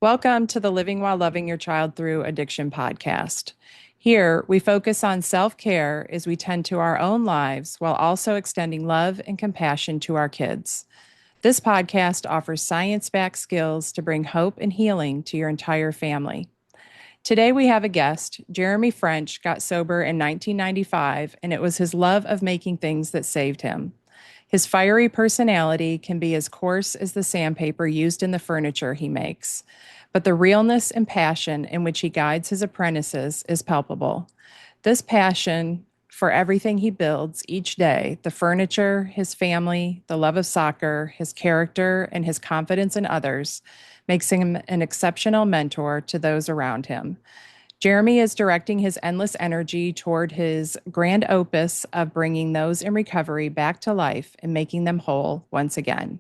Welcome to the Living While Loving Your Child Through Addiction podcast. Here, we focus on self care as we tend to our own lives while also extending love and compassion to our kids. This podcast offers science backed skills to bring hope and healing to your entire family. Today, we have a guest. Jeremy French got sober in 1995, and it was his love of making things that saved him. His fiery personality can be as coarse as the sandpaper used in the furniture he makes, but the realness and passion in which he guides his apprentices is palpable. This passion for everything he builds each day, the furniture, his family, the love of soccer, his character, and his confidence in others, makes him an exceptional mentor to those around him. Jeremy is directing his endless energy toward his grand opus of bringing those in recovery back to life and making them whole once again.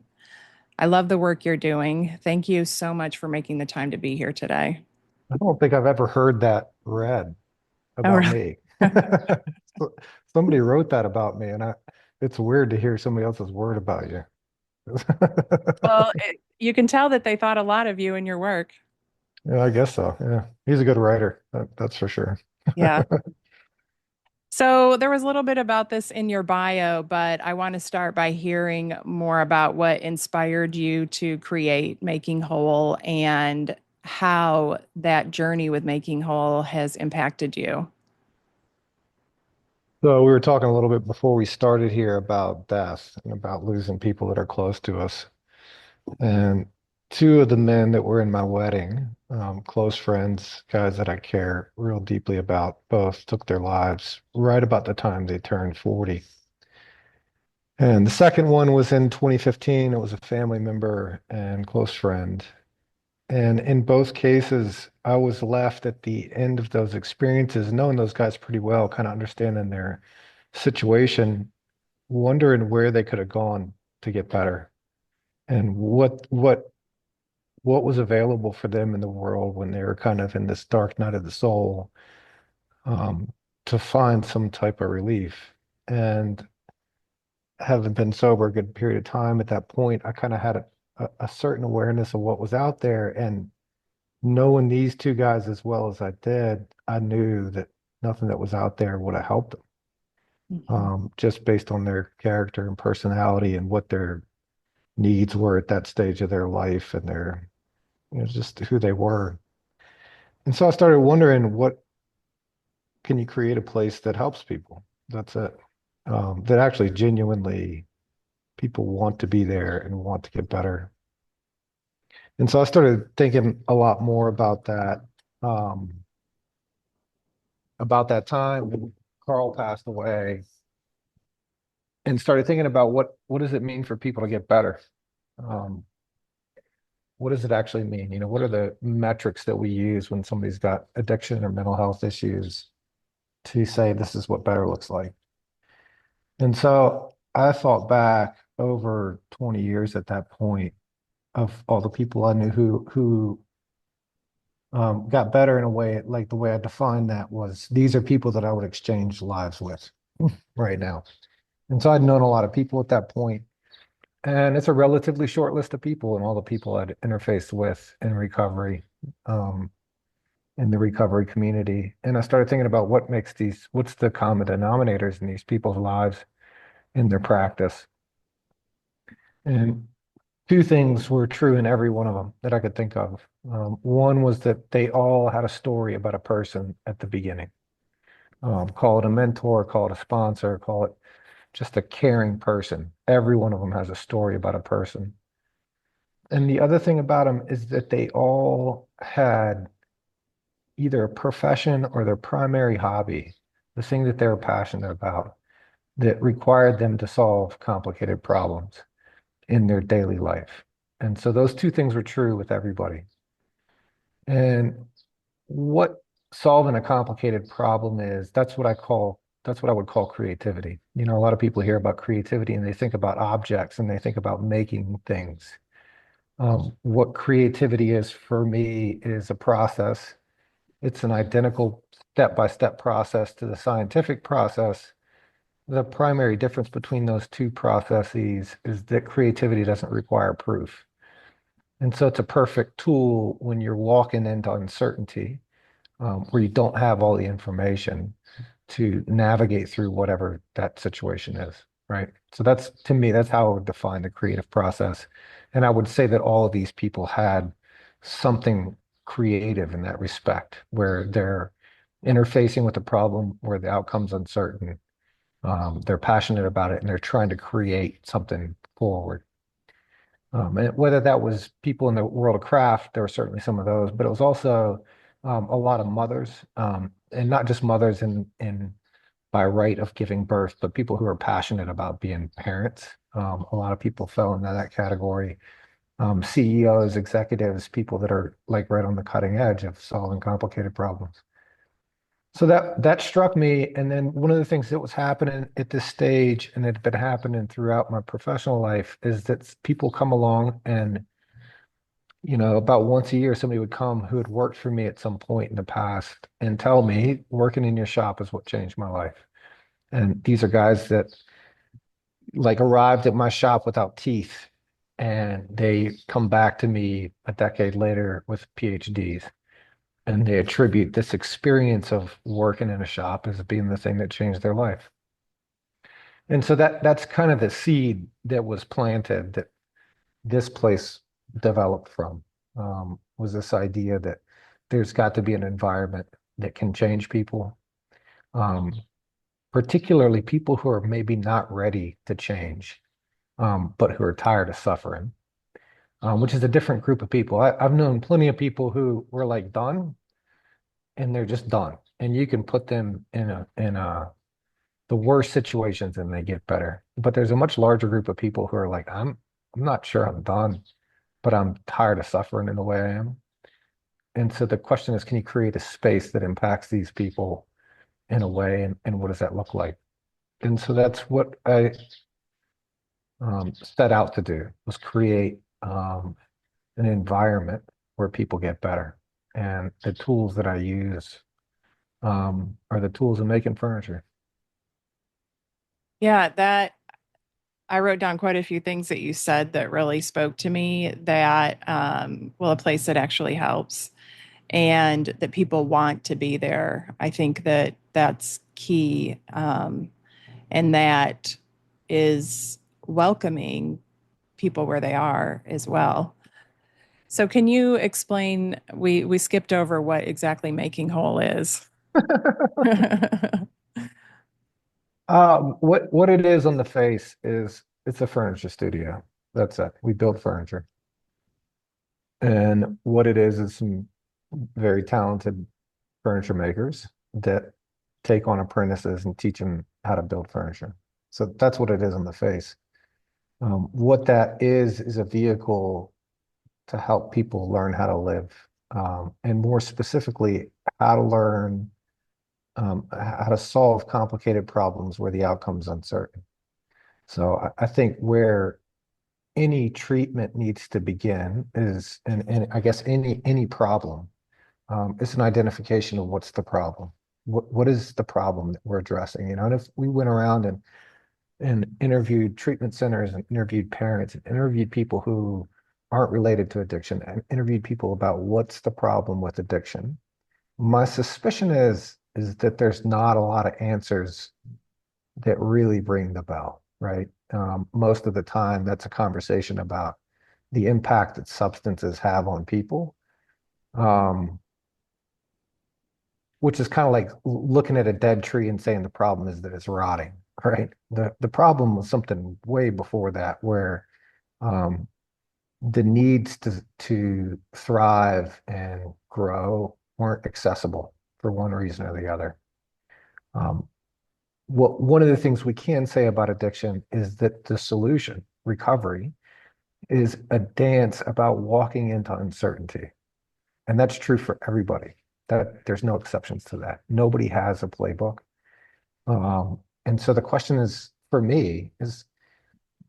I love the work you're doing. Thank you so much for making the time to be here today. I don't think I've ever heard that read Oh, about really? me. Somebody wrote that about me, and it's weird to hear somebody else's word about you. Well, you can tell that they thought a lot of you and your work. Yeah, I guess so. Yeah. He's a good writer. That's for sure. Yeah. So there was a little bit about this in your bio, but I want to start by hearing more about what inspired you to create Making Whole and how that journey with Making Whole has impacted you. So we were talking a little bit before we started here about death and about losing people that are close to us. And two of the men that were in my wedding, close friends, guys that I care real deeply about, both took their lives right about the time they turned 40. And the second one was in 2015. It was a family member and close friend. And in both cases, I was left at the end of those experiences, knowing those guys pretty well, kind of understanding their situation, wondering where they could have gone to get better and what was available for them in the world when they were kind of in this dark night of the soul, um, to find some type of relief. And having been sober a good period of time at that point, I kind of had a certain awareness of what was out there. And knowing these two guys as well as I did, I knew that nothing that was out there would have helped them, Mhm. just based on their character and personality and what their needs were at that stage of their life and their, just who they were. And so I started wondering, what can you create a place that helps people? That's it. That actually genuinely people want to be there and want to get better. And so I started thinking a lot more um, about that time when Carl passed away, and started thinking about what does it mean for people to get better? Um, what does it actually mean? What are the metrics that we use when somebody's got addiction or mental health issues to say this is what better looks like? And so I thought back over 20 years at that point of all the people I knew who got better in a way, like the way I defined that was these are people that I would exchange lives with right now. And so I'd known a lot of people at that point, and it's a relatively short list of people and all the people I'd interfaced with in recovery, um, in the recovery community. And I started thinking about what's the common denominators in these people's lives, in their practice. And two things were true in every one of them that I could think of. One was that they all had a story about a person at the beginning. Call it a mentor, call it a sponsor, call it just a caring person. Every one of them has a story about a person. And the other thing about them is that they all had either a profession or their primary hobby, the thing that they were passionate about, that required them to solve complicated problems in their daily life. And so those two things were true with everybody. And what solving a complicated problem is, that's what I would call creativity. A lot of people hear about creativity and they think about objects and they think about making things. What creativity is for me is a process. It's an identical step-by-step process to the scientific process. The primary difference between those two processes is that creativity doesn't require proof. And so it's a perfect tool when you're walking into uncertainty, where you don't have all the information to navigate through whatever that situation is, right? So that's, to me, that's how I would define the creative process. And I would say that all of these people had something creative in that respect, where they're interfacing with a problem where the outcome's uncertain. They're passionate about it and they're trying to create something forward. And whether that was people in the world of craft, there were certainly some of those, but it was also a lot of mothers, and not just mothers in by right of giving birth, but people who are passionate about being parents. A lot of people fell into that category. CEOs, executives, people that are like right on the cutting edge of solving complicated problems. So that struck me. And then one of the things that was happening at this stage, and it had been happening throughout my professional life, is that people come along and, about once a year, somebody would come who had worked for me at some point in the past and tell me, working in your shop is what changed my life. And these are guys that like arrived at my shop without teeth, and they come back to me a decade later with PhDs. And they attribute this experience of working in a shop as being the thing that changed their life. And so that's kind of the seed that was planted that this place developed from, was this idea that there's got to be an environment that can change people, um, particularly people who are maybe not ready to change, but who are tired of suffering, which is a different group of people. I've known plenty of people who were like done, and they're just done. And you can put them in the worst situations and they get better. But there's a much larger group of people who are like, I'm not sure I'm done, but I'm tired of suffering in the way I am. And so the question is, can you create a space that impacts these people in a way, and what does that look like? And so that's what I set out to do, was create an environment where people get better. And the tools that I use are the tools of making furniture. Yeah, that I wrote down quite a few things that you said that really spoke to me that, well, a place that actually helps and that people want to be there. I think that that's key. And that is welcoming people where they are as well. So can you explain, we skipped over what exactly making whole is. What it is on the face is it's a furniture studio. That's it. We build furniture. And what it is some very talented furniture makers that take on apprentices and teach them how to build furniture. So that's what it is on the face. What that is a vehicle to help people learn how to live, and more specifically, how to learn how to solve complicated problems where the outcome's uncertain. So I think where any treatment needs to begin is, and I guess any problem, it's an identification of what's the problem. What is the problem that we're addressing? And if we went around and interviewed treatment centers and interviewed parents and interviewed people who aren't related to addiction and interviewed people about what's the problem with addiction, my suspicion is that there's not a lot of answers that really ring the bell, right? Most of the time, that's a conversation about the impact that substances have on people, um, which is kind of like looking at a dead tree and saying the problem is that it's rotting, right? The problem was something way before that, where um, the needs to thrive and grow weren't accessible for one reason or the other. Um, one of the things we can say about addiction is that the solution, recovery, is a dance about walking into uncertainty. And that's true for everybody. That there's no exceptions to that. Nobody has a playbook. And so the question is, for me, is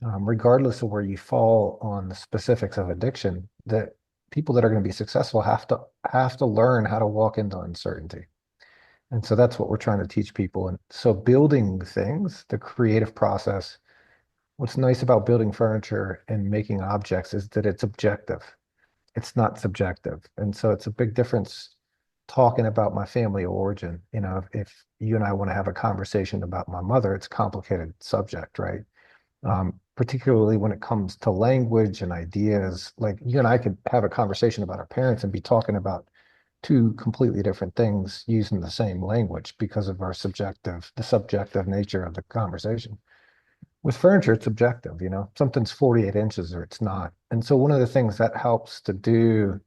regardless of where you fall on the specifics of addiction, that people that are going to be successful have to learn how to walk into uncertainty. And so that's what we're trying to teach people. And so building things, the creative process, what's nice about building furniture and making objects is that it's objective. It's not subjective. And so it's a big difference talking about my family origin. If you and I want to have a conversation about my mother, it's a complicated subject, right? Particularly when it comes to language and ideas. Like you and I could have a conversation about our parents and be talking about two completely different things using the same language because of the subjective nature of the conversation. With furniture, it's objective, something's 48 inches or it's not. And so one of the things that helps to do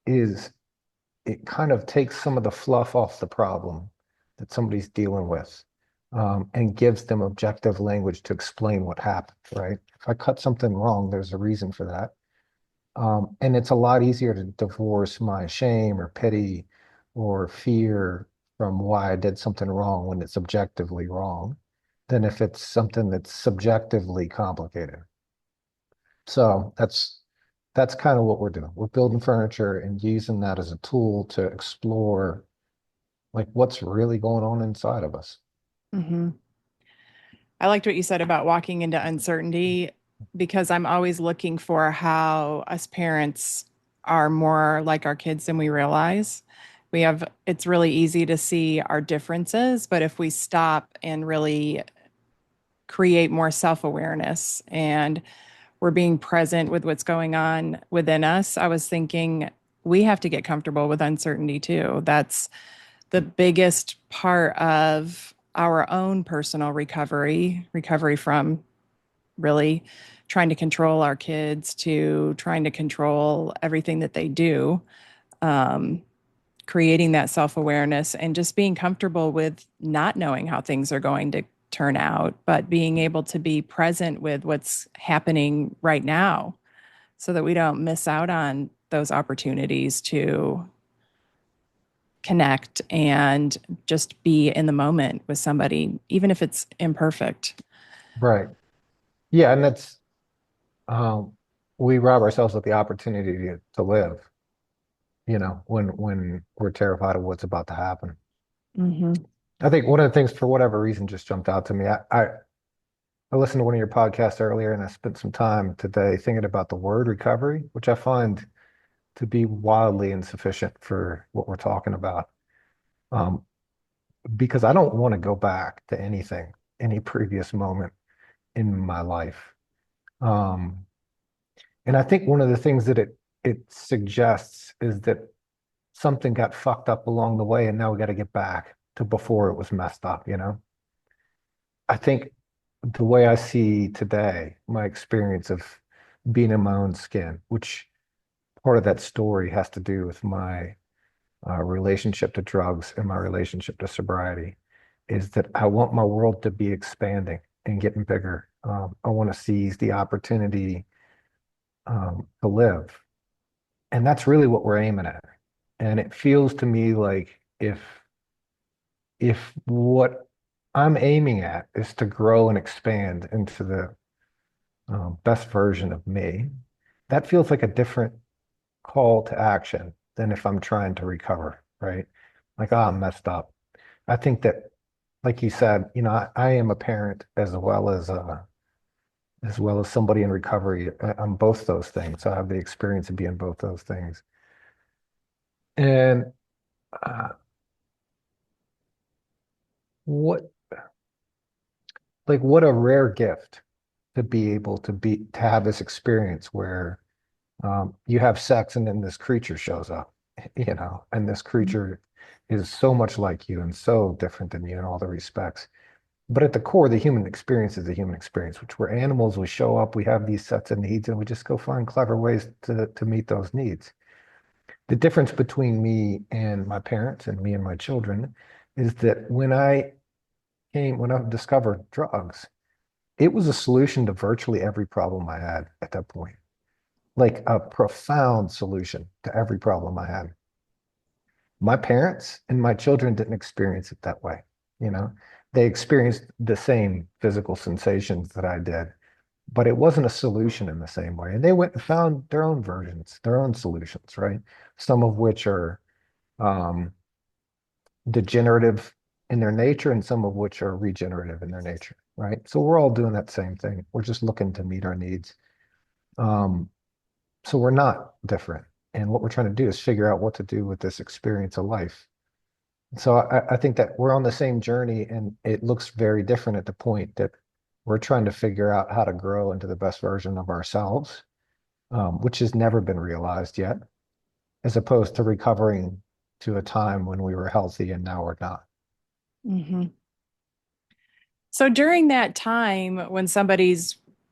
is it kind of takes some of the fluff off the problem that somebody's dealing with, and gives them objective language to explain what happened, right? If I cut something wrong, there's a reason for that. And it's a lot easier to divorce my shame or pity or fear from why I did something wrong when it's objectively wrong than if it's something that's subjectively complicated. So that's kind of what we're doing. We're building furniture and using that as a tool to explore like what's really going on inside of us. Hmm. I liked what you said about walking into uncertainty because I'm always looking for how us parents are more like our kids than we realize. It's really easy to see our differences, but if we stop and really create more self awareness and we're being present with what's going on within us, I was thinking we have to get comfortable with uncertainty too. That's the biggest part of our own personal recovery from really trying to control our kids to trying to control everything that they do. Um, Creating that self awareness and just being comfortable with not knowing how things are going to turn out, but being able to be present with what's happening right now so that we don't miss out on those opportunities to connect and just be in the moment with somebody, even if it's imperfect. Right. Yeah, and that's um we rob ourselves of the opportunity to live, when we're terrified of what's about to happen. Hmm. I think one of the things for whatever reason just jumped out to me. I listened to one of your podcasts earlier and I spent some time today thinking about the word recovery, which I find to be wildly insufficient for what we're talking about. Um, because I don't want to go back to any previous moment in my life. Um, and I think one of the things that it suggests is that something got fucked up along the way, and now we got to get back to before it was messed up. I think the way I see today, my experience of being in my own skin, which part of that story has to do with my relationship to drugs and my relationship to sobriety, is that I want my world to be expanding and getting bigger. I want to seize the opportunity to live. And that's really what we're aiming at. And it feels to me like if what I'm aiming at is to grow and expand into the best version of me, that feels like a different call to action than if I'm trying to recover, right? Like, oh, I'm messed up. I think that, like you said, I am a parent as well as somebody in recovery. I'm both those things. So I have the experience of being both those things. And uh, what what a rare gift to be able to have this experience where you have sex and then this creature shows up, and this creature is so much like you and so different than you in all the respects. But at the core, the human experience is the human experience, which we're animals, we show up, we have these sets of needs, and we just go find clever ways to meet those needs. The difference between me and my parents and me and my children is that when I discovered drugs, it was a solution to virtually every problem I had at that point, like a profound solution to every problem I had. My parents and my children didn't experience it that way. You know, they experienced the same physical sensations that I did, but it wasn't a solution in the same way. And they went and found their own versions, their own solutions, right? Some of which are um, degenerative in their nature and some of which are regenerative in their nature, right? So we're all doing that same thing. We're just looking to meet our needs. Um, So we're not different. And what we're trying to do is figure out what to do with this experience of life. So I think that we're on the same journey, and it looks very different at the point that we're trying to figure out how to grow into the best version of ourselves, which has never been realized yet, as opposed to recovering to a time when we were healthy and now we're not. Hmm. So during that time when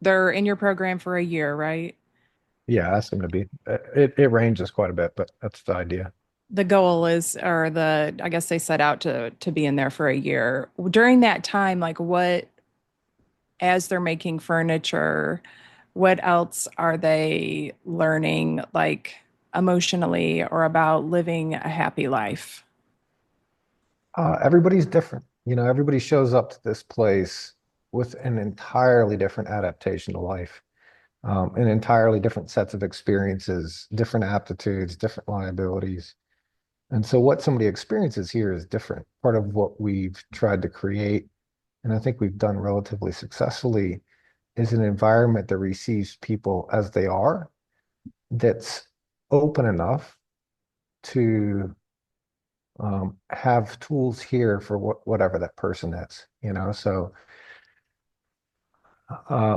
they're in your program for a year, right? Yeah, ask them to be. It ranges quite a bit, but that's the idea. The goal is, or I guess they set out to be in there for a year. During that time, like as they're making furniture, what else are they learning, like emotionally or about living a happy life? Everybody's different. Everybody shows up to this place with an entirely different adaptation to life, an entirely different sets of experiences, different aptitudes, different liabilities. And so what somebody experiences here is different. Part of what we've tried to create, and I think we've done relatively successfully, is an environment that receives people as they are, that's open enough to have tools here for whatever that person is. So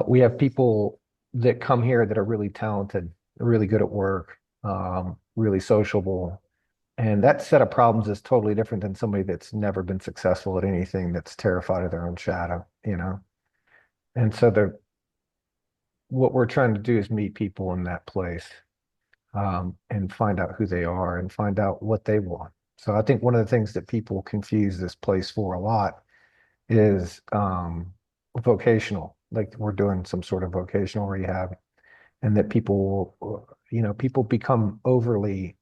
we have people that come here that are really talented, really good at work, really sociable. And that set of problems is totally different than somebody that's never been successful at anything, that's terrified of their own shadow. And so what we're trying to do is meet people in that place, and find out who they are and find out what they want. So I think one of the things that people confuse this place for a lot is vocational, like we're doing some sort of vocational rehab, and that people become overly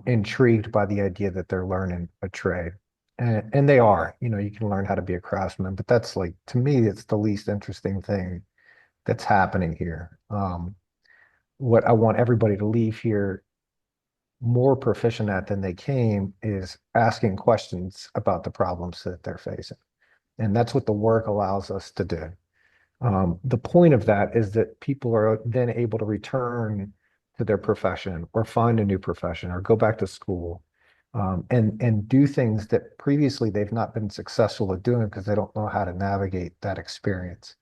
intrigued by the idea that they're learning a trade. And they are, you can learn how to be a craftsman, but that's like, to me, it's the least interesting thing that's happening here. What I want everybody to leave here more proficient at than they came is asking questions about the problems that they're facing. And that's what the work allows us to do. The point of that is that people are then able to return to their profession or find a new profession or go back to school, and do things that previously they've not been successful at doing because they don't know how to navigate that experience.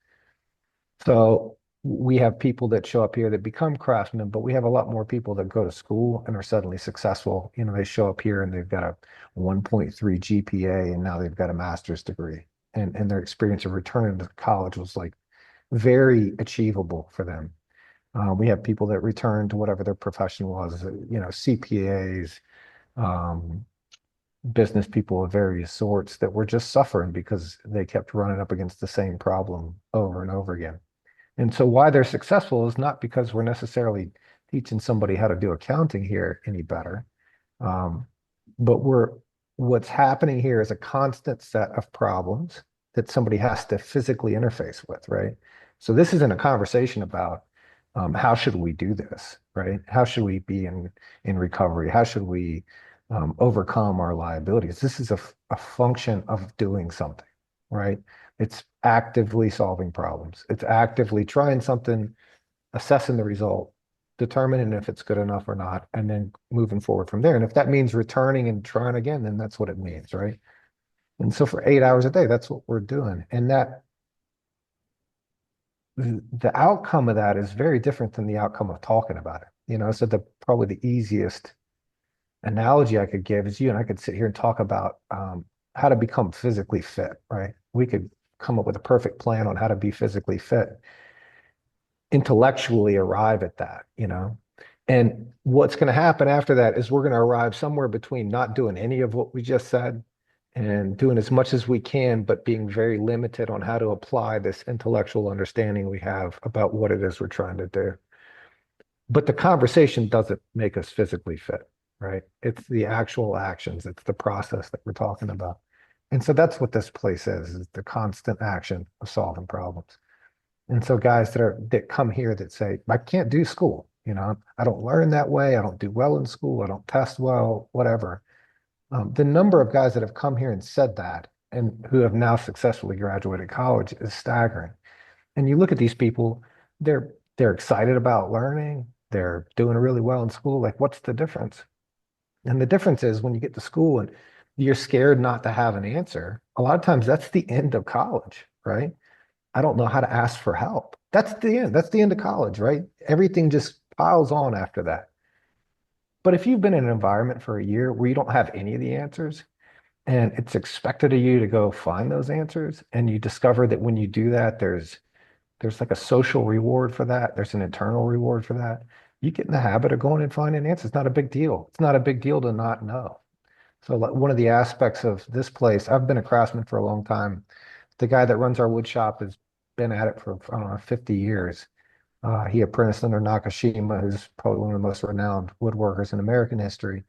So we have people that show up here that become craftsmen, but we have a lot more people that go to school and are suddenly successful. They show up here and they've got a 1.3 GPA and now they've got a master's degree. And their experience of returning to college was like very achievable for them. We have people that return to whatever their profession was, CPAs, um, business people of various sorts that were just suffering because they kept running up against the same problem over and over again. And so why they're successful is not because we're necessarily teaching somebody how to do accounting here any better. Um, but what's happening here is a constant set of problems that somebody has to physically interface with, right? So this isn't a conversation about how should we do this, right? How should we be in recovery? How should we overcome our liabilities? This is a function of doing something, right? It's actively solving problems. It's actively trying something, assessing the result, determining if it's good enough or not, and then moving forward from there. And if that means returning and trying again, then that's what it means, right? And so for 8 hours a day, that's what we're doing. And the outcome of that is very different than the outcome of talking about it. So probably the easiest analogy I could give is you and I could sit here and talk about how to become physically fit, right? We could come up with a perfect plan on how to be physically fit, intellectually arrive at that. And what's going to happen after that is we're going to arrive somewhere between not doing any of what we just said and doing as much as we can, but being very limited on how to apply this intellectual understanding we have about what it is we're trying to do. But the conversation doesn't make us physically fit, right? It's the actual actions, it's the process that we're talking about. And so that's what this place is the constant action of solving problems. And so guys that come here that say, I can't do school, I don't learn that way, I don't do well in school, I don't test well, whatever. The number of guys that have come here and said that and who have now successfully graduated college is staggering. And you look at these people, they're excited about learning, they're doing really well in school. Like, what's the difference? And the difference is when you get to school and you're scared not to have an answer, a lot of times that's the end of college, right? I don't know how to ask for help. That's the end. That's the end of college, right? Everything just piles on after that. But if you've been in an environment for a year where you don't have any of the answers and it's expected of you to go find those answers, and you discover that when you do that, there's like a social reward for that, there's an internal reward for that. You get in the habit of going and finding answers. It's not a big deal. It's not a big deal to not know. So like one of the aspects of this place, I've been a craftsman for a long time. The guy that runs our wood shop has been at it for, I don't know, 50 years. He apprenticed under Nakashima, who's probably one of the most renowned woodworkers in American history.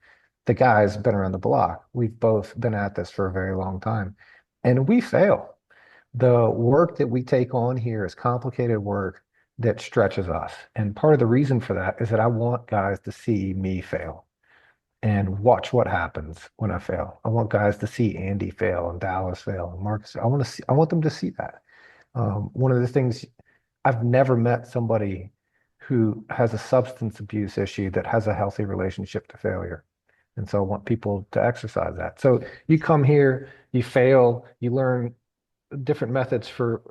The guy's been around the block. We've both been at this for a very long time, and we fail. The work that we take on here is complicated work that stretches us. And part of the reason for that is that I want guys to see me fail and watch what happens when I fail. I want guys to see Andy fail and Dallas fail and Marcus. I want them to see that. One of the things I've never met somebody who has a substance abuse issue that has a healthy relationship to failure. And so I want people to exercise that. So you come here, you fail, you learn different methods for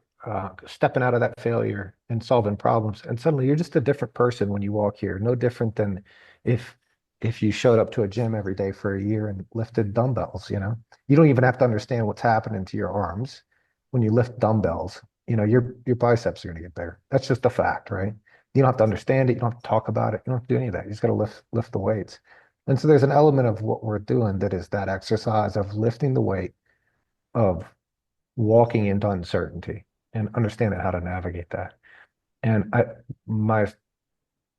stepping out of that failure and solving problems. And suddenly you're just a different person when you walk here. No different than if if you showed up to a gym every day for a year and lifted dumbbells, you know. You don't even have to understand what's happening to your arms when you lift dumbbells. You know, your biceps are going to get bigger. That's just a fact, right? You don't have to understand it. You don't have to talk about it. You don't have to do any of that. You just got to lift the weights. And so there's an element of what we're doing that is that exercise of lifting the weight, of walking into uncertainty and understanding how to navigate that. And my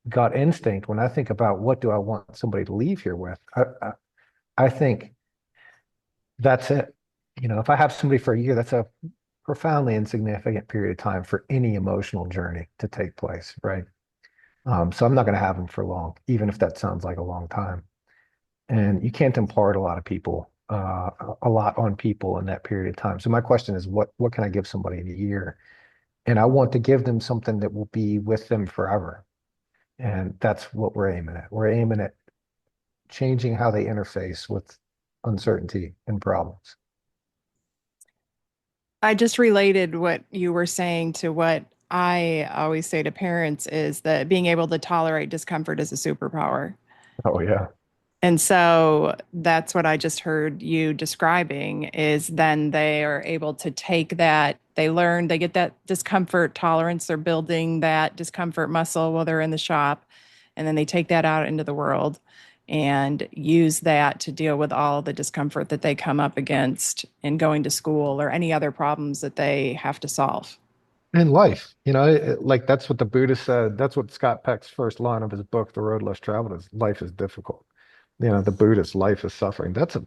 gut instinct, when I think about what do I want somebody to leave here with, I think that's it. You know, if I have somebody for a year, that's a profoundly insignificant period of time for any emotional journey to take place, right? So I'm not going to have them for long, even if that sounds like a long time. And you can't impart a lot on people in that period of time. So my question is, what can I give somebody in a year? And I want to give them something that will be with them forever. And that's what we're aiming at. We're aiming at changing how they interface with uncertainty and problems. I just related what you were saying to what I always say to parents is that being able to tolerate discomfort is a superpower. Oh yeah. And so that's what I just heard you describing is then they are able to take that, they learn, they get that discomfort tolerance, they're building that discomfort muscle while they're in the shop, and then they take that out into the world and use that to deal with all the discomfort that they come up against in going to school or any other problems that they have to solve. In life, you know, like that's what the Buddha said. That's what Scott Peck's first line of his book, The Road Less Traveled, is life is difficult. You know, the Buddhist life is suffering. That's a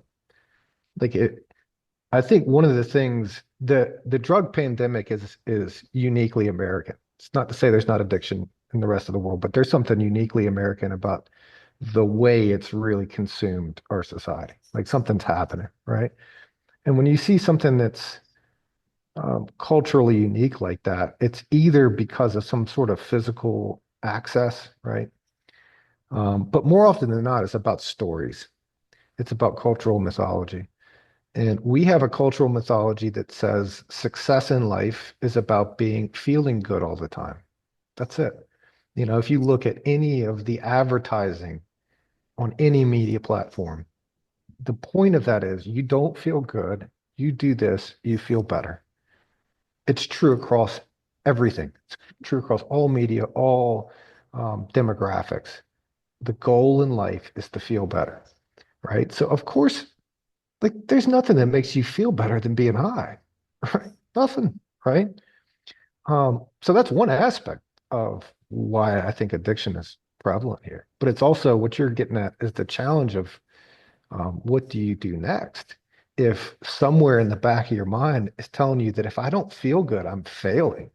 like it. I think one of the things that the drug pandemic is uniquely American. It's not to say there's not addiction in the rest of the world, but there's something uniquely American about the way it's really consumed our society. Like something's happening, right? And when you see something that's culturally unique like that, it's either because of some sort of physical access, right? But more often than not, it's about stories. It's about cultural mythology. And we have a cultural mythology that says success in life is about feeling good all the time. That's it. You know, if you look at any of the advertising on any media platform, the point of that is you don't feel good, you do this, you feel better. It's true across everything. It's true across all media, all demographics. The goal in life is to feel better, right? So of course, like there's nothing that makes you feel better than being high, right? Nothing, right? So that's one aspect of why I think addiction is prevalent here. But it's also what you're getting at is the challenge of what do you do next? If somewhere in the back of your mind is telling you that if I don't feel good, I'm failing.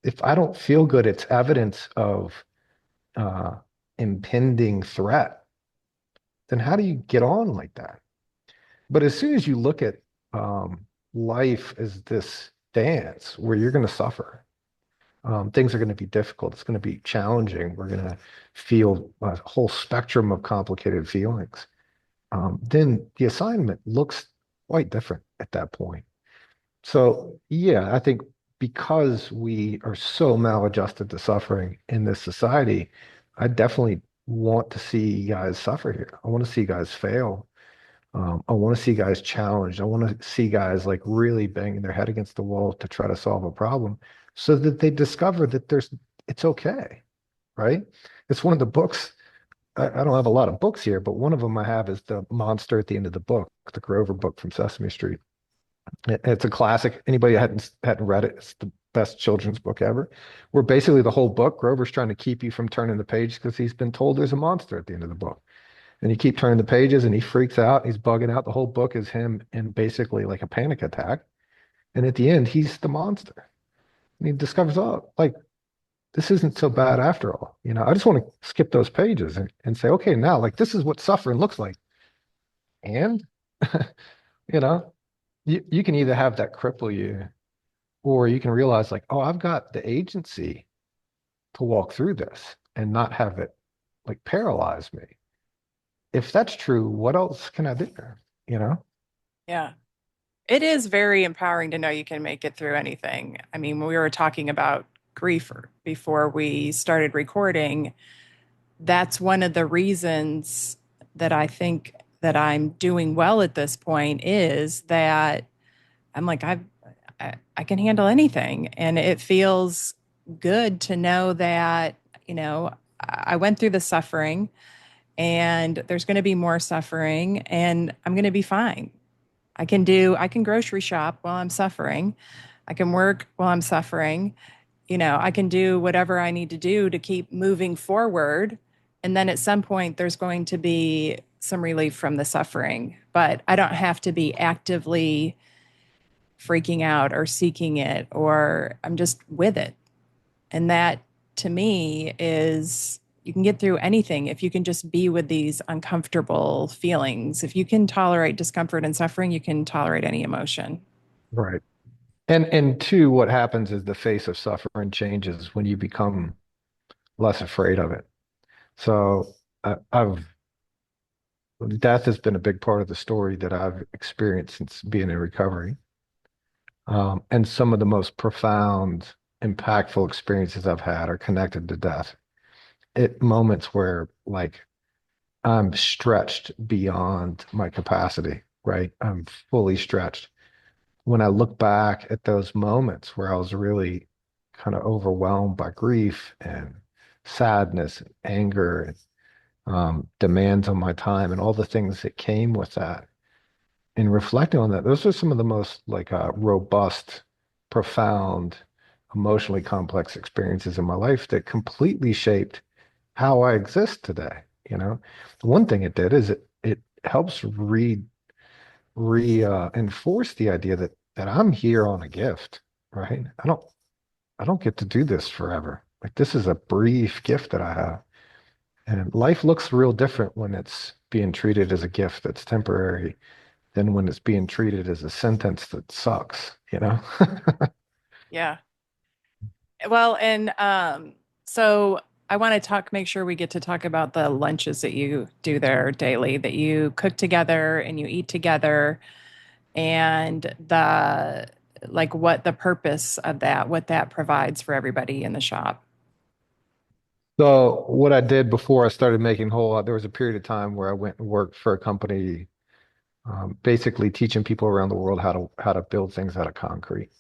If I don't feel good, it's evidence of uh, impending threat. Then how do you get on like that? But as soon as you look at life as this dance where you're going to suffer, Things are going to be difficult. It's going to be challenging. We're going to feel a whole spectrum of complicated feelings. Then the assignment looks quite different at that point. So, yeah, I think because we are so maladjusted to suffering in this society, I definitely want to see guys suffer here. I want to see guys fail. I want to see guys challenged. I want to see guys like really banging their head against the wall to try to solve a problem so that they discover that it's okay, right? It's one of the books. I don't have a lot of books here, but one of them I have is the monster at the end of the book, the Grover book from Sesame Street. It's a classic. Anybody hadn't read it, it's the best children's book ever. Where basically the whole book, Grover's trying to keep you from turning the page because he's been told there's a monster at the end of the book. And you keep turning the pages and he freaks out. He's bugging out. The whole book is him in basically like a panic attack. And at the end, he's the monster. And he discovers, oh, like this isn't so bad after all. I just want to skip those pages and say, okay, now like this is what suffering looks like. And you know, you can either have that cripple you, or you can realize like, oh, I've got the agency to walk through this and not have it like paralyze me. If that's true, what else can I do? You know? Yeah. It is very empowering to know you can make it through anything. I mean, when we were talking about grief before we started recording, that's one of the reasons that I think that I'm doing well at this point is that I'm like, I can handle anything. And it feels good to know that, I went through the suffering and there's going to be more suffering and I'm going to be fine. I can grocery shop while I'm suffering. I can work while I'm suffering. I can do whatever I need to do to keep moving forward. And then at some point, there's going to be some relief from the suffering, but I don't have to be actively freaking out or seeking it, or I'm just with it. And that to me is you can get through anything if you can just be with these uncomfortable feelings. If you can tolerate discomfort and suffering, you can tolerate any emotion. Right. And two, what happens is the face of suffering changes when you become less afraid of it. So I've death has been a big part of the story that I've experienced since being in recovery. And some of the most profound, impactful experiences I've had are connected to death. At moments where like I'm stretched beyond my capacity, right? I'm fully stretched. When I look back at those moments where I was really kind of overwhelmed by grief and sadness and anger and demands on my time and all the things that came with that, and reflecting on that, those are some of the most like robust, profound, emotionally complex experiences in my life that completely shaped how I exist today. One thing it did is it helps enforce the idea that I'm here on a gift, right? I don't get to do this forever. Like this is a brief gift that I have. And life looks real different when it's being treated as a gift that's temporary than when it's being treated as a sentence that sucks? Yeah. Well, and so I want to make sure we get to talk about the lunches that you do there daily, that you cook together and you eat together, and what the purpose of that, what that provides for everybody in the shop. So what I did before I started making whole, there was a period of time where I went and worked for a company, basically teaching people around the world how to build things out of concrete.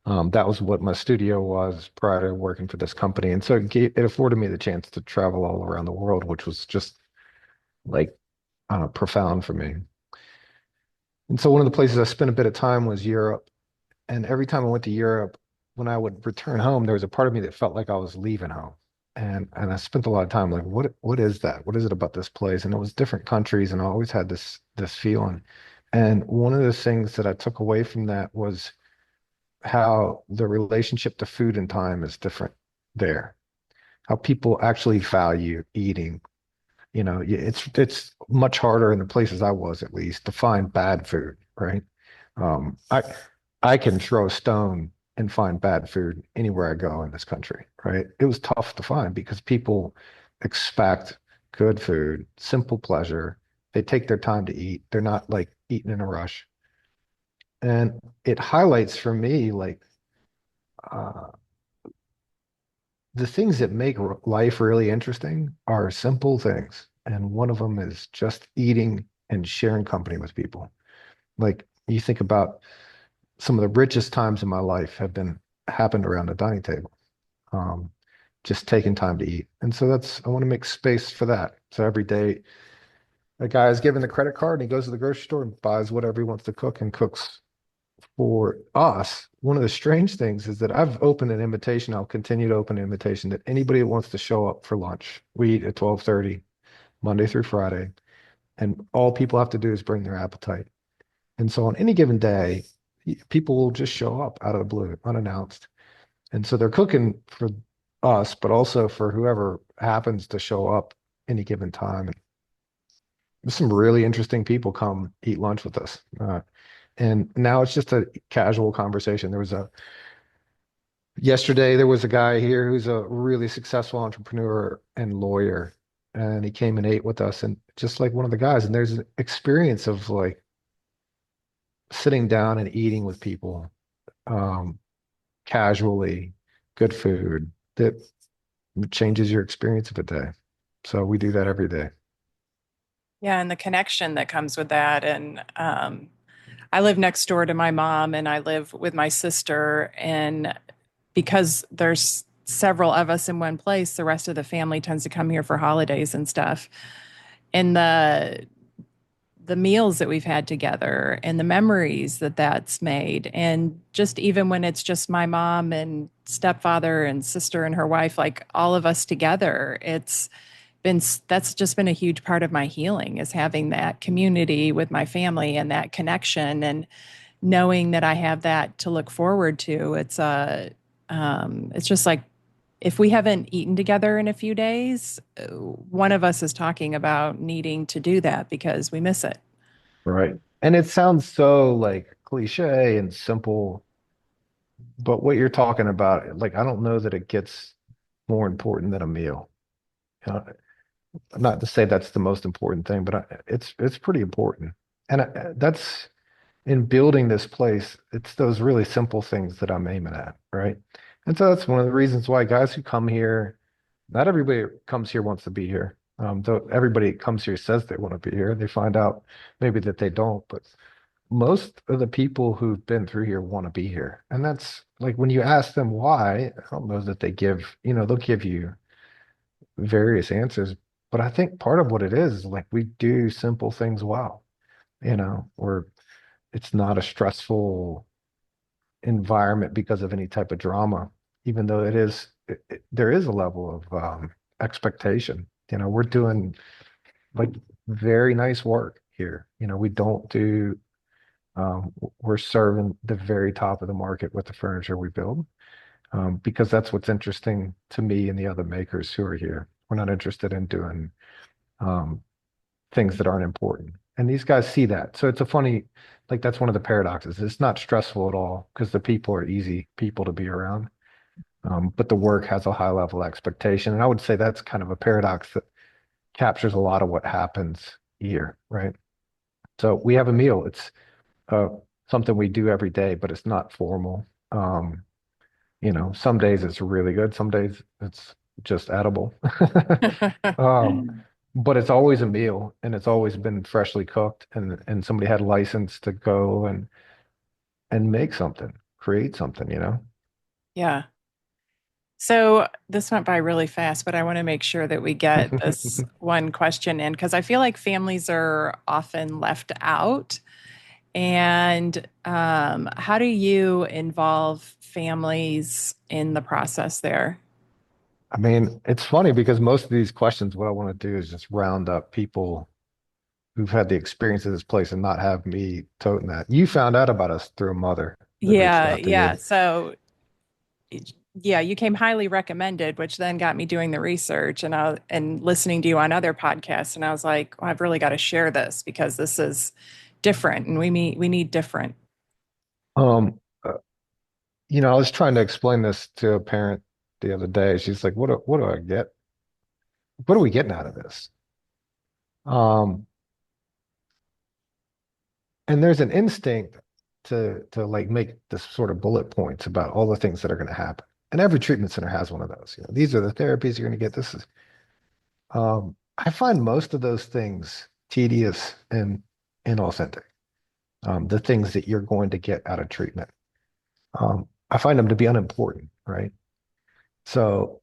That was what my studio was prior to working for this company. And so it afforded me the chance to travel all around the world, which was just like profound for me. And so one of the places I spent a bit of time was Europe. And every time I went to Europe, when I would return home, there was a part of me that felt like I was leaving home. And I spent a lot of time like, what is that? What is it about this place? And it was different countries, and I always had this feeling. And one of the things that I took away from that was how the relationship to food and time is different there. How people actually value eating. It's much harder in the places I was at least to find bad food, right? I can throw a stone and find bad food anywhere I go in this country, right? It was tough to find because people expect good food, simple pleasure. They take their time to eat. They're not like eating in a rush. And it highlights for me like uh, the things that make life really interesting are simple things. And one of them is just eating and sharing company with people. Like you think about some of the richest times in my life have been happened around the dining table. Um, just taking time to eat. And so I want to make space for that. So every day a guy is given the credit card and he goes to the grocery store and buys whatever he wants to cook and cooks for us. One of the strange things is that I've opened an invitation. I'll continue to open an invitation that anybody that wants to show up for lunch. We eat at 12:30, Monday through Friday, and all people have to do is bring their appetite. And so on any given day, people will just show up out of the blue, unannounced. And so they're cooking for us, but also for whoever happens to show up any given time. And there's some really interesting people come eat lunch with us. And now it's just a casual conversation. Yesterday, there was a guy here who's a really successful entrepreneur and lawyer, and he came and ate with us, and just like one of the guys. And there's an experience of like sitting down and eating with people, um, casually, good food that changes your experience of a day. So we do that every day. Yeah, and the connection that comes with that. And I live next door to my mom and I live with my sister. And because there's several of us in one place, the rest of the family tends to come here for holidays and stuff. And the meals that we've had together and the memories that that's made, and just even when it's just my mom and stepfather and sister and her wife, like all of us together, that's just been a huge part of my healing, is having that community with my family and that connection, and knowing that I have that to look forward to. It's just like, if we haven't eaten together in a few days, one of us is talking about needing to do that because we miss it. Right. And it sounds so like cliche and simple, but what you're talking about, like, I don't know that it gets more important than a meal. You know, not to say that's the most important thing, but it's pretty important. And that's in building this place, it's those really simple things that I'm aiming at, right? And so that's one of the reasons why guys who come here, not everybody that comes here wants to be here. Though everybody that comes here says they want to be here. They find out maybe that they don't, but most of the people who've been through here want to be here. And that's like when you ask them why, I don't know that they give, they'll give you various answers. But I think part of what it is like we do simple things well, or it's not a stressful environment because of any type of drama, even though there is a level of expectation. We're doing like very nice work here. We don't do, we're serving the very top of the market with the furniture we build, because that's what's interesting to me and the other makers who are here. We're not interested in doing um, things that aren't important. And these guys see that. So it's a funny, like that's one of the paradoxes. It's not stressful at all because the people are easy people to be around. But the work has a high level expectation. And I would say that's kind of a paradox that captures a lot of what happens here, right? So we have a meal. It's uh, something we do every day, but it's not formal. Some days it's really good. Some days it's just edible. Um, but it's always a meal and it's always been freshly cooked and somebody had a license to go and make something, create something. Yeah. So this went by really fast, but I want to make sure that we get this one question in, because I feel like families are often left out. And how do you involve families in the process there? I mean, it's funny because most of these questions, what I want to do is just round up people who've had the experience of this place and not have me toting that. You found out about us through a mother that reached Yeah, out to yeah. you. So yeah, you came highly recommended, which then got me doing the research and listening to you on other podcasts. And I was like, oh, I've really got to share this because this is different, and we need different. Um, I was trying to explain this to a parent the other day. She's like, what do I get? What are we getting out of this? Um, and there's an instinct to like make this sort of bullet points about all the things that are going to happen. And every treatment center has one of those. These are the therapies you're going to get. This is I find most of those things tedious and inauthentic. The things that you're going to get out of treatment. I find them to be unimportant, right? So,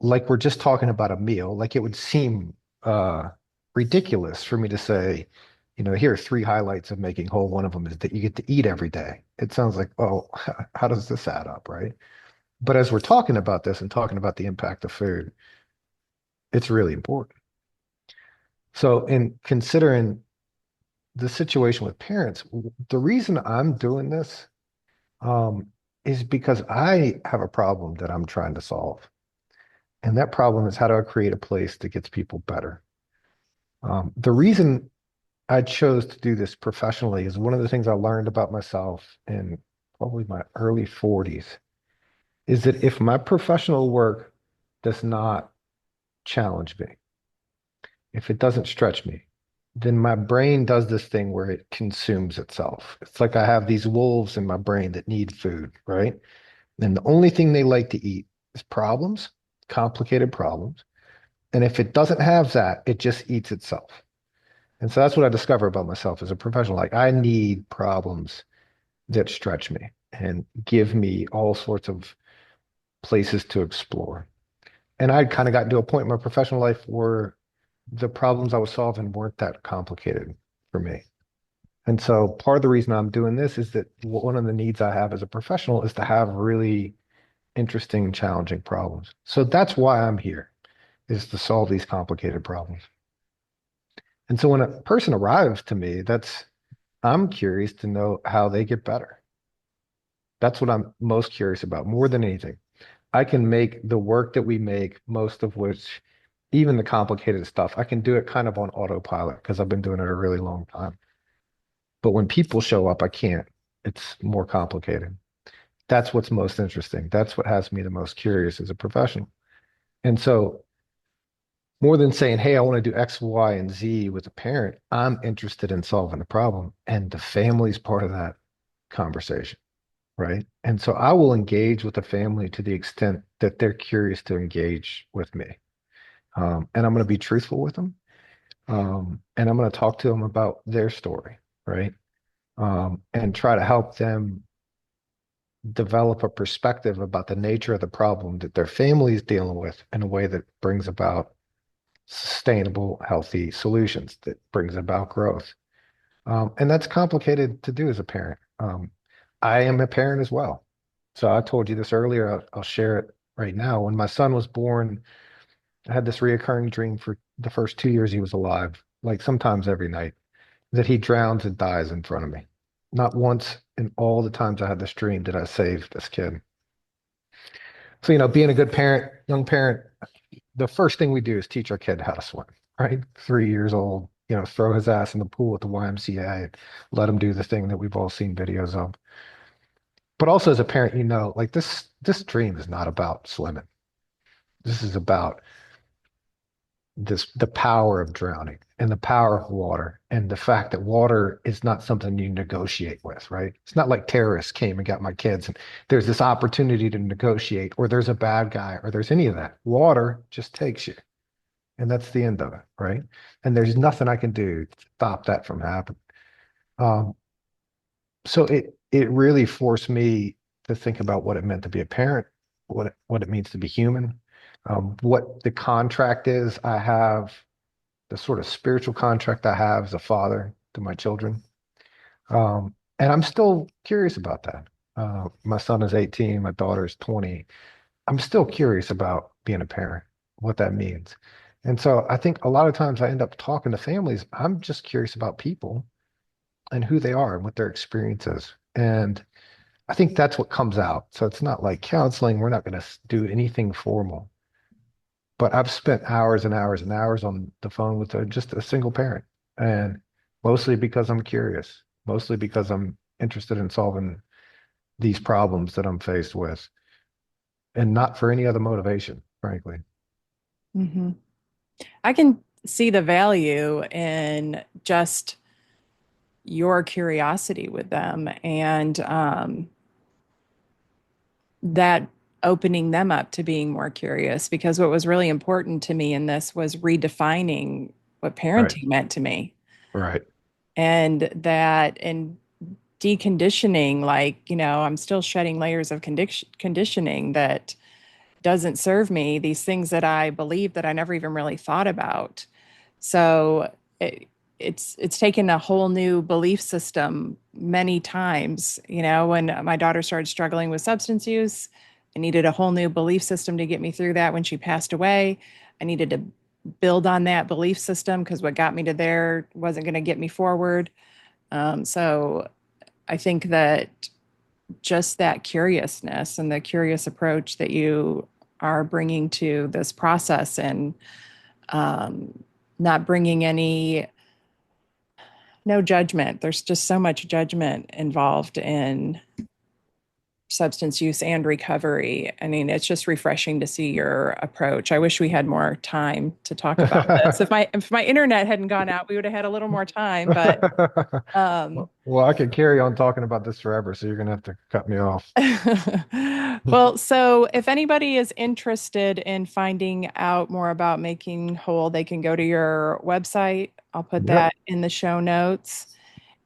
like we're just talking about a meal, like it would seem ridiculous for me to say, here are three highlights of making whole. One of them is that you get to eat every day. It sounds like, oh, how does this add up, right? But as we're talking about this and talking about the impact of food, it's really important. So, in considering the situation with parents, the reason I'm doing this um, is because I have a problem that I'm trying to solve. And that problem is, how do I create a place that gets people better? The reason I chose to do this professionally is one of the things I learned about myself in probably my early 40s is that if my professional work does not challenge me, if it doesn't stretch me, then my brain does this thing where it consumes itself. It's like I have these wolves in my brain that need food, right? And the only thing they like to eat is problems, complicated problems. And if it doesn't have that, it just eats itself. And so that's what I discover about myself as a professional. Like I need problems that stretch me and give me all sorts of places to explore. And I kind of got to a point in my professional life where the problems I was solving weren't that complicated for me. And so part of the reason I'm doing this is that one of the needs I have as a professional is to have really interesting, challenging problems. So that's why I'm here, is to solve these complicated problems. And so when a person arrives to me, I'm curious to know how they get better. That's what I'm most curious about more than anything. I can make the work that we make, most of which, even the complicated stuff, I can do it kind of on autopilot because I've been doing it a really long time. But when people show up, I can't. It's more complicated. That's what's most interesting. That's what has me the most curious as a professional. And so, more than saying, hey, I want to do X, Y, and Z with a parent, I'm interested in solving the problem. And the family's part of that conversation, right? And so I will engage with the family to the extent that they're curious to engage with me. And I'm going to be truthful with them. And I'm going to talk to them about their story, right? And try to help them develop a perspective about the nature of the problem that their family is dealing with in a way that brings about sustainable, healthy solutions, that brings about growth. And that's complicated to do as a parent. I am a parent as well. So I told you this earlier. I'll share it right now. When my son was born, I had this reoccurring dream for the first 2 years he was alive, like sometimes every night, that he drowns and dies in front of me. Not once in all the times I had this dream did I save this kid. So, being a good parent, young parent, the first thing we do is teach our kid how to swim, right? 3 years old, throw his ass in the pool at the YMCA and let him do the thing that we've all seen videos of. But also as a parent, like this dream is not about swimming. This is about the power of drowning and the power of water and the fact that water is not something you negotiate with, right? It's not like terrorists came and got my kids and there's this opportunity to negotiate or there's a bad guy or there's any of that. Water just takes you. And that's the end of it, right? And there's nothing I can do to stop that from happening. Um, so it really forced me to think about what it meant to be a parent, what it means to be human, what the contract is I have, the sort of spiritual contract I have as a father to my children. And I'm still curious about that. My son is 18, my daughter is 20. I'm still curious about being a parent, what that means. And so I think a lot of times I end up talking to families. I'm just curious about people and who they are and what their experience is. And I think that's what comes out. So it's not like counseling. We're not going to do anything formal. But I've spent hours and hours and hours on the phone with just a single parent. And mostly because I'm curious, mostly because I'm interested in solving these problems that I'm faced with, and not for any other motivation, frankly. Hmm. I can see the value in just your curiosity with them and that opening them up to being more curious because what was really important to me in this was redefining what Right. parenting meant to me Right. and deconditioning, like, I'm still shedding layers of conditioning that doesn't serve me, these things that I believe that I never even really thought about. So it, it's taken a whole new belief system many times. When my daughter started struggling with substance use, I needed a whole new belief system to get me through that. When she passed away, I needed to build on that belief system because what got me to there wasn't going to get me forward. So I think that just that curiousness and the curious approach that you are bringing to this process and not bringing any no judgment. There's just so much judgment involved in substance use and recovery. I mean, it's just refreshing to see your approach. I wish we had more time to talk about this. If my internet hadn't gone out, we would have had a little more time, but um Well, I could carry on talking about this forever, so you're gonna have to cut me off. well, so if anybody is interested in finding out more about making whole, they can go to your website. I'll put Yep. that in the show notes.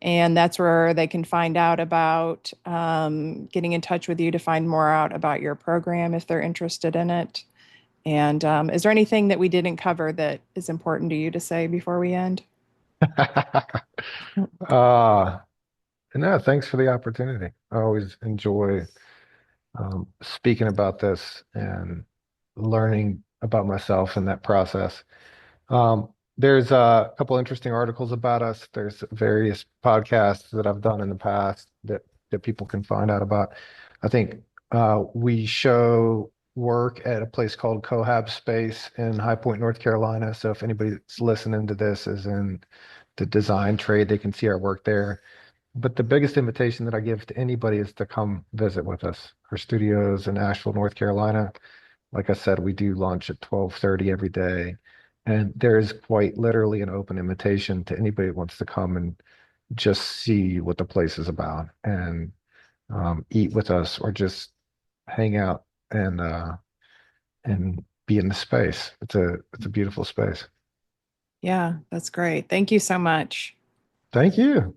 And that's where they can find out about getting in touch with you to find more out about your program if they're interested in it. And is there anything that we didn't cover that is important to you to say before we end? Uh, no, thanks for the opportunity. I always enjoy speaking about this and learning about myself in that process. There's a couple interesting articles about us. There's various podcasts that I've done in the past that people can find out about. I think we show work at a place called Cohab Space in High Point, North Carolina. So if anybody that's listening to this is in the design trade, they can see our work there. But the biggest invitation that I give to anybody is to come visit with us. Our studios in Asheville, North Carolina. Like I said, we do lunch at 12:30 every day. And there is quite literally an open invitation to anybody that wants to come and just see what the place is about and eat with us or just hang out and be in the space. It's a beautiful space. Yeah, that's great. Thank you so much. Thank you.